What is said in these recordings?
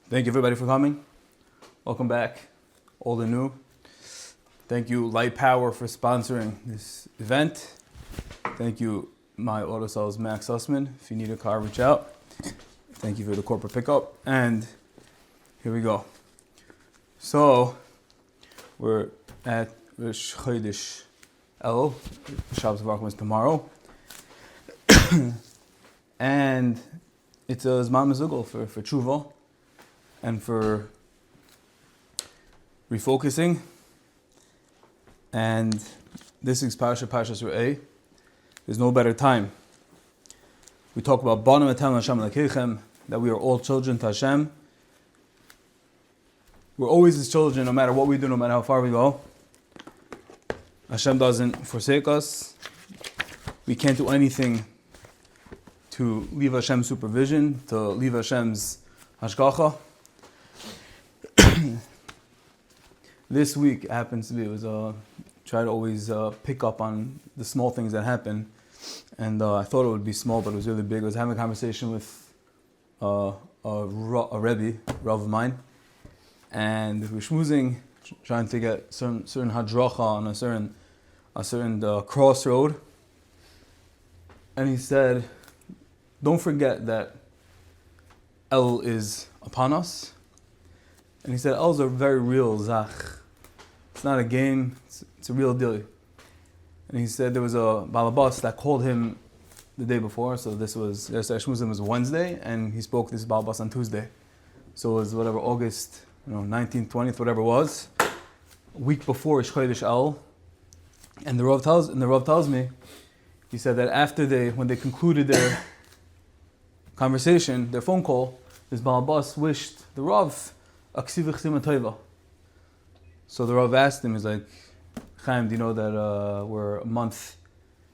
Thank you everybody for coming. Welcome back, old and new. Thank you Light Power for sponsoring this event. Thank you my auto sales Max Sussman. If you need a car, reach out. Thank you for the corporate pickup. And here we go. So we're at Rosh Chodesh El. Shabbos Vakum is tomorrow. And it's a Zman Mezugel for tshuva and for refocusing. And this is Parshas Re'eh. There's no better time. We talk about Banim Etem Hashem Lekechem, that we are all children to Hashem. We're always His children, no matter what we do, no matter how far we go. Hashem doesn't forsake us. We can't do anything to leave Hashem's supervision, to leave Hashem's hashgacha. This week happens to be, try to always pick up on the small things that happen. And I thought it would be small, but it was really big. I was having a conversation with a Rebbe, Rav of mine, and we were schmoozing, trying to get certain hadracha on a certain crossroad. And he said, don't forget that El is upon us. And he said, El is a very real zach. It's not a game, it's a real deal. And he said there was a balabas that called him the day before, so this was Wednesday, and he spoke this balabas on Tuesday. So it was whatever, August 19th, 20th, whatever it was, a week before Rosh Chodesh El. And the Rav tells me, he said that when they concluded their conversation, their phone call, this balabas wished the Rav a ksivah chsima tova. So the Rav asked him, he's like, Chaim, do you know that we're a month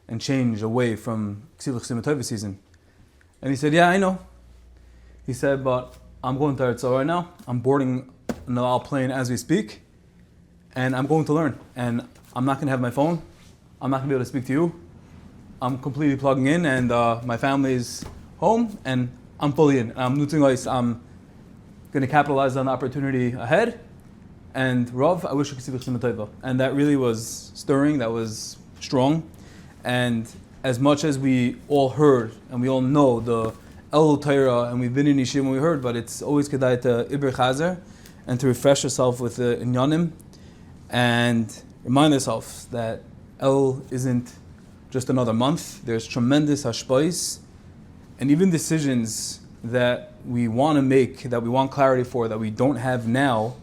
and change away from ksivah chsima tova season? And he said, yeah, I know. He said, but I'm going to Eretz right now. I'm boarding an Al plane as we speak, and I'm going to learn. And I'm not going to have my phone. I'm not going to be able to speak to you. I'm completely plugging in, and my family is home, and I'm fully in. I'm going to capitalize on the opportunity ahead. And Rav, I wish you could see the Chsima Tova. And that really was stirring, that was strong. And as much as we all heard, and we all know the El Torah, and we've been in Yeshiva when we heard, but it's always kedai to Iber Chazer, and to refresh yourself with the Inyanim, and remind yourself that El isn't just another month. There's tremendous hashpais, and even decisions that we want to make, that we want clarity for, that we don't have now.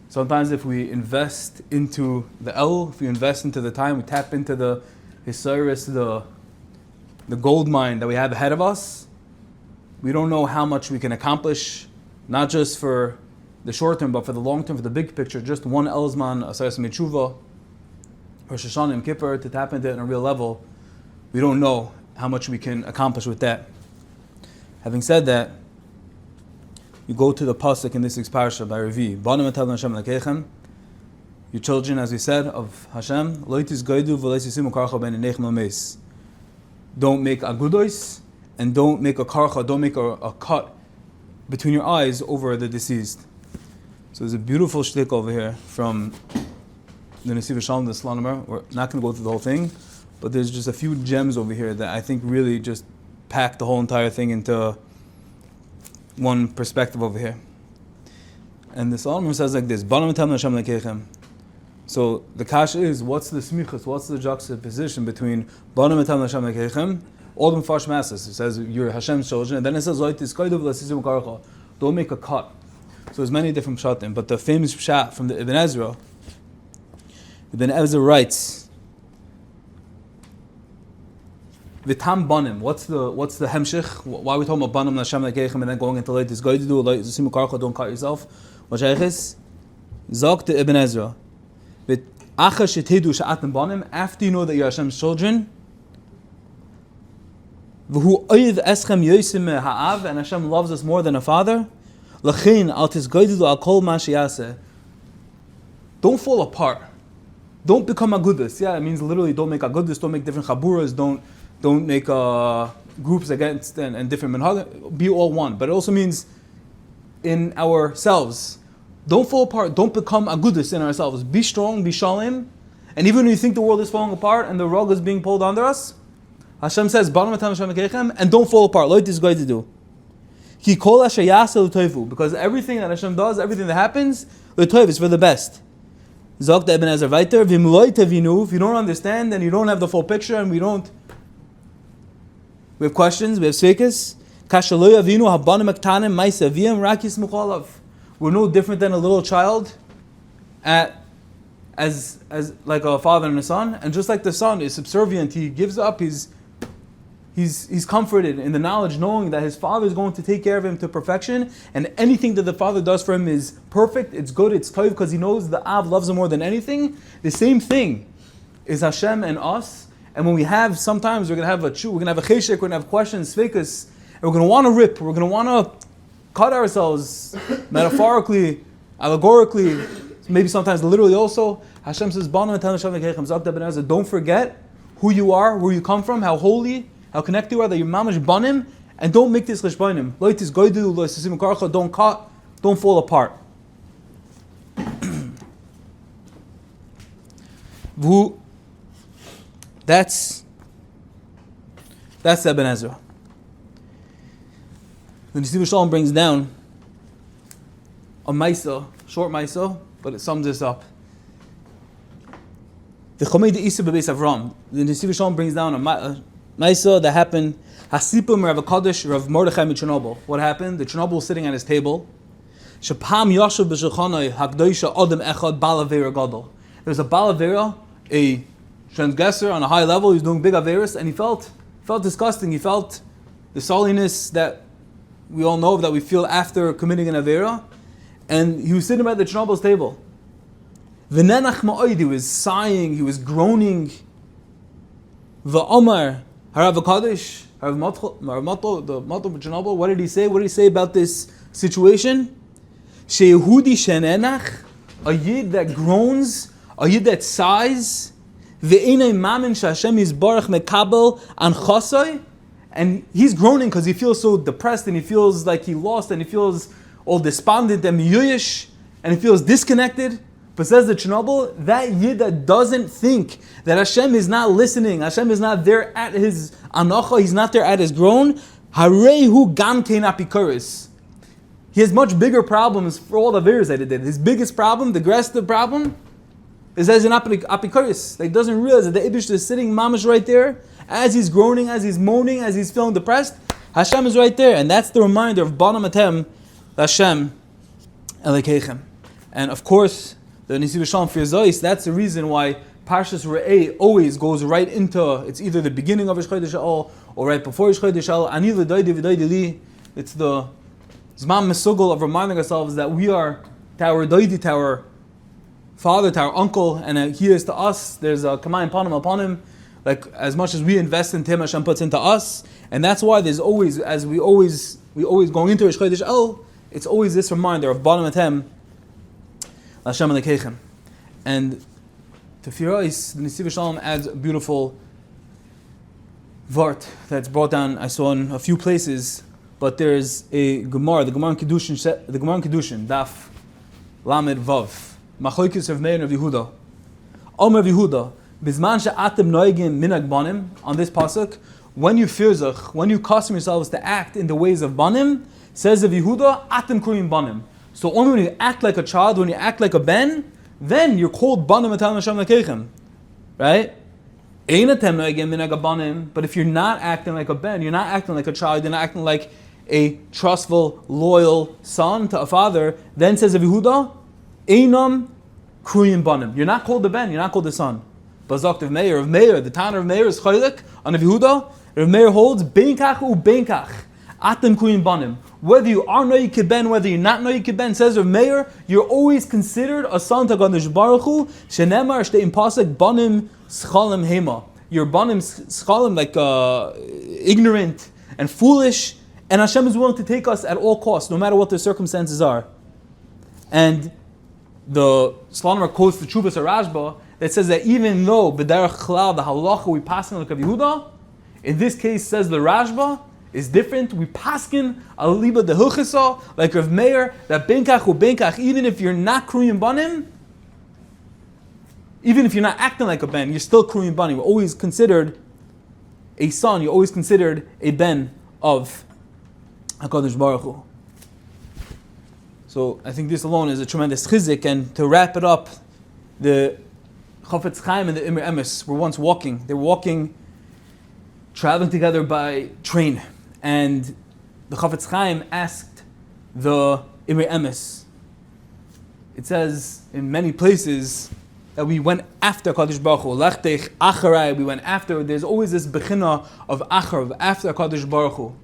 Sometimes if we invest into the El, if we invest into the time, we tap into the Hisaris, the gold mine that we have ahead of us, we don't know how much we can accomplish, not just for the short term, but for the long term, for the big picture. Just one Elzman, Asaras Metshuva, Rosh Hashanah and Kippur, to tap into it on a real level, we don't know how much we can accomplish with that. Having said that, you go to the pasuk in this week's parsha by Revi. Banim Etem Hashem Lekechem. Your children, as we said, of Hashem. Lo tizgaidu v'lo tisimu karcha ben einechem lameis. Don't make agudos, and don't make a karcha, don't make a cut between your eyes over the deceased. So there's a beautiful shtick over here from the Nesiv Shalom, the Slonimer. We're not going to go through the whole thing, but there's just a few gems over here that I think really just pack the whole entire thing into one perspective over here. And the Solomon says like this, Banim Etem Hashem Lekechem. So the kasha is, what's the smichus, what's the juxtaposition between Banim Etem Hashem Lekechem, all the Mfarsh Masses, it says you're Hashem's children, and then it says, don't make a cut. So there's many different pshatim, but the famous pshat from the Ibn Ezra writes, V'tam banim. What's the hemshich? Why are we talking about banim Hashem Lekechem and then going into like this? Don't cut yourself. What shaykhis? Zok to Ibn Ezra. After you know that you're Hashem's children, and Hashem loves us more than a father. Don't fall apart. Don't become agudas. Yeah, it means literally don't make agudas, don't make different chaburas, don't make groups against and different minhag. Be all one. But it also means in ourselves. Don't fall apart. Don't become agudis in ourselves. Be strong, be shalim. And even when you think the world is falling apart and the rug is being pulled under us, Hashem says, and don't fall apart. What is going to do? Because everything that Hashem does, everything that happens, is for the best. Zok Ibn Ezra weiter, if you don't understand and you don't have the full picture and we have questions, we have sveikas. We're no different than a little child as like a father and a son. And just like the son is subservient, he gives up, he's comforted in the knowledge, knowing that his father is going to take care of him to perfection, and anything that the father does for him is perfect, it's good, it's toiv, because he knows the Av loves him more than anything. The same thing is Hashem and us. And when we have, sometimes we're going to have a cheshek, we're going to have questions, sveikas, and we're going to want to rip, we're going to want to cut ourselves, metaphorically, allegorically, maybe sometimes literally also. Hashem says, don't forget who you are, where you come from, how holy, how connected you are, that you're mamash banim, and don't make this cheshbonim. Don't cut, don't fall apart. That's Ibn Ezra. The Nesiv Shalom brings down a maisa, short maisa, but it sums this up. The Chomei De'isa Bebeis Avram. The Nesiv Shalom brings down a maisa that happened. Hasipum Rav Kadosh Rav Mordechai Chernobyl. What happened? The Chernobyl was sitting at his table. Shapam Yashav B'Shulchanai Hakdoisha Adam Echad Balavera Gadol. There was a Balavera, a transgressor on a high level. He was doing big averis, and he felt disgusting. He felt the saltiness that we all know that we feel after committing an avera. And he was sitting at the Chernobyl's table. V'nenach ma'oid, he was sighing, he was groaning. V'omar, Harav HaKadosh, Harav Matlo, the Matlo of Chernobyl, what did he say? What did he say about this situation? Sheyehudi shenenach, a yid that groans, a yid that sighs, ve'enei mamin sh'Hashem yizbarach mekabel an chasai, and he's groaning because he feels so depressed and he feels like he lost and he feels all despondent and miyuyish and he feels disconnected. But says the Chernobyl, that yid that doesn't think that Hashem is not listening, Hashem is not there at his anocha, he's not there at his groan, harehu gam kein apikuris. He has much bigger problems for all the averos that he did. His biggest problem, the aggressive problem, is as an apikuris. That he doesn't realize that the Ibish is sitting mamash right there, as he's groaning, as he's moaning, as he's feeling depressed. Hashem is right there, and that's the reminder of Bana Matem, Hashem Elekechem. And of course, the Nesiv Shalom for Zois, that's the reason why Parshas Re'eh always goes right into, it's either the beginning of Rosh Chodesh Elul or right before Rosh Chodesh Elul. Ani l'doidi v'doidi li. It's the Zman Mesugel of reminding ourselves that we are to our doidi, to our father, to our uncle, and he is to us. There's a kamayim panim upon him. Like as much as we invest in him, Hashem puts into us, and that's why there's always, as we always going into Rosh Chodesh Elul, it's always this reminder of Bana Matem, Hashem Elekechem. And to Firais, the Nesiv Shalom adds a beautiful vart that's brought down, I saw in a few places, but there's a Gemara, the Gemara in Kedushin, Daf Lamed Vav, Machlokes Rav Meir and Rav Yehuda. Omer Rav Yehuda, Bizman she'atem noegim minag banim, on this pasuk, when you firzach, when you custom yourselves to act in the ways of banim, says Rav Yehuda, atem kurim banim. So only when you act like a child, when you act like a ben, then you're called banim atam Hashem lekechem, right? Ein atem noegim minag banim. But if you're not acting like a ben, you're not acting like a child, you're not acting like a trustful, loyal son to a father, then says Rav Yehuda, einam kurim banim. You're not called the ben, you're not called the son. Bazakt of Meir, the Tanner of Meir is chaylik on Rav Yehuda. Rav Meir holds beinkach u beinkach atem kuyin banim. Whether you are noyik ben, whether you're not noyik ben, says Rav Meir, you're always considered a son to Gadash Baruch Hu. Shenemar shteim pasuk banim schalim hema. You're banim schalim, like ignorant and foolish, and Hashem is willing to take us at all costs, no matter what the circumstances are. And the Slonimer quotes the Chubas Rashba that says that even though b'derech klal the halacha we pass on like Rav Yehuda, in this case says the Rashba is different. We paskin al liba de hilchasa, like Rav Meir, that benkach u benkach, even if you're not kruyim banim, even if you're not acting like a ben, you're still kruyim banim. You're always considered a son. You're always considered a ben of HaKadosh Baruch Hu. So I think this alone is a tremendous chizik. And to wrap it up, the Chafetz Chaim and the Imre Emes were once walking. They were walking, traveling together by train. And the Chafetz Chaim asked the Imre Emes. It says in many places that we went after Kadosh Baruch Hu. Lechtech acharai, we went after. There's always this bechina of achar, of after Kadosh Baruch Hu.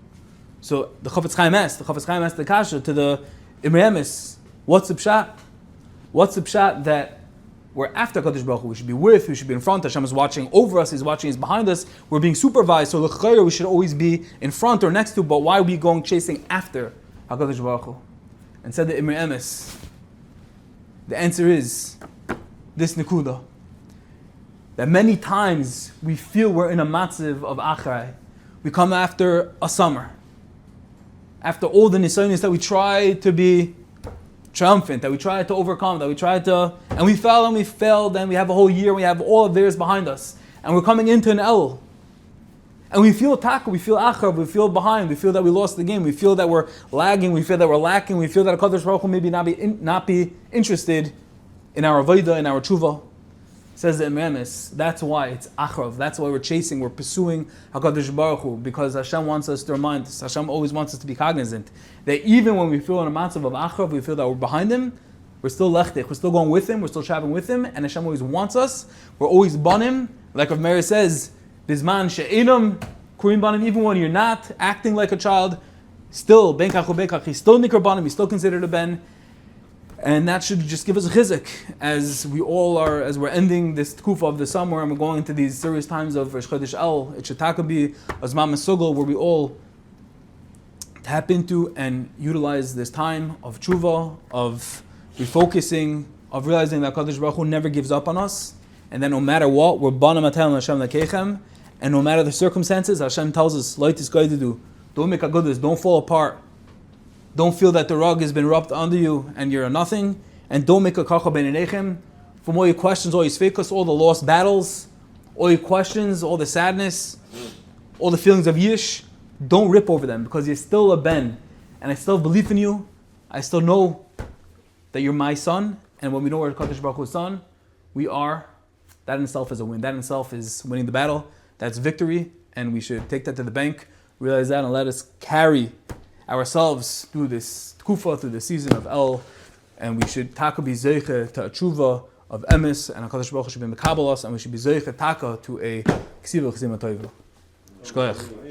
So the Chafetz Chaim asked the kasha to the Imre Emes, what's the pshat? What's the pshat that we're after Kadosh Baruch Hu? We should be with, we should be in front. Hashem is watching over us, He's watching, He's behind us. We're being supervised, so l'chayr we should always be in front or next to, but why are we going chasing after HaKadosh Baruch Hu? And said the Imre Emes, the answer is this nekuda. That many times we feel we're in a matziv of achrai. We come after a summer. After all the nisayonis that we try to be triumphant, that we try to overcome, and we fell and we failed, and we have a whole year, we have all of theirs behind us. And we're coming into an El. And we feel taka, we feel achar, we feel behind, we feel that we lost the game, we feel that we're lagging, we feel that we're lacking, we feel that HaKadosh Baruch Hu maybe not be interested in our avodah, in our tshuva. Says the Imre Emes, that's why it's achrav. That's why we're chasing, we're pursuing HaKadosh Baruch Hu, because Hashem wants us to remind us, Hashem always wants us to be cognizant that even when we feel in a matzav of achrav, we feel that we're behind Him, we're still lechtich, we're still going with Him, we're still traveling with Him, and Hashem always wants us, we're always banim, like Rav Meir says, bizman she'enam kurim banim, even when you're not acting like a child, still, benkach u'benkach, he's still nikar banim, he's still considered a ben. And that should just give us a chizik as we all are, as we're ending this tkufa of the summer and we're going into these serious times of Rosh Chodesh El. It should be a Zman Mesugel where we all tap into and utilize this time of tshuva, of refocusing, of realizing that Kadosh Baruch Hu never gives up on us, and that no matter what, we're banam atel Hashem lekechem, and no matter the circumstances, Hashem tells us, "Light is going to do. Don't make a goodness. Don't fall apart. Don't feel that the rug has been rubbed under you and you're a nothing. And don't make a kacha beinechem. From all your questions, all your sfeikus, all the lost battles, all your questions, all the sadness, all the feelings of yish, don't rip over them because you're still a ben. And I still believe in you. I still know that you're my son. And when we know we're Kadosh Baruch Hu's son, we are. That in itself is a win. That in itself is winning the battle. That's victory. And we should take that to the bank, realize that, and let us carry ourselves through this tkufa, through the season of El, and we should taka be zeiche to a tshuva of emes, and HaKadosh Baruch Hu should be mekabel us, and we should be zeiche taka to a ksiva chzima toiva. Shkoyach.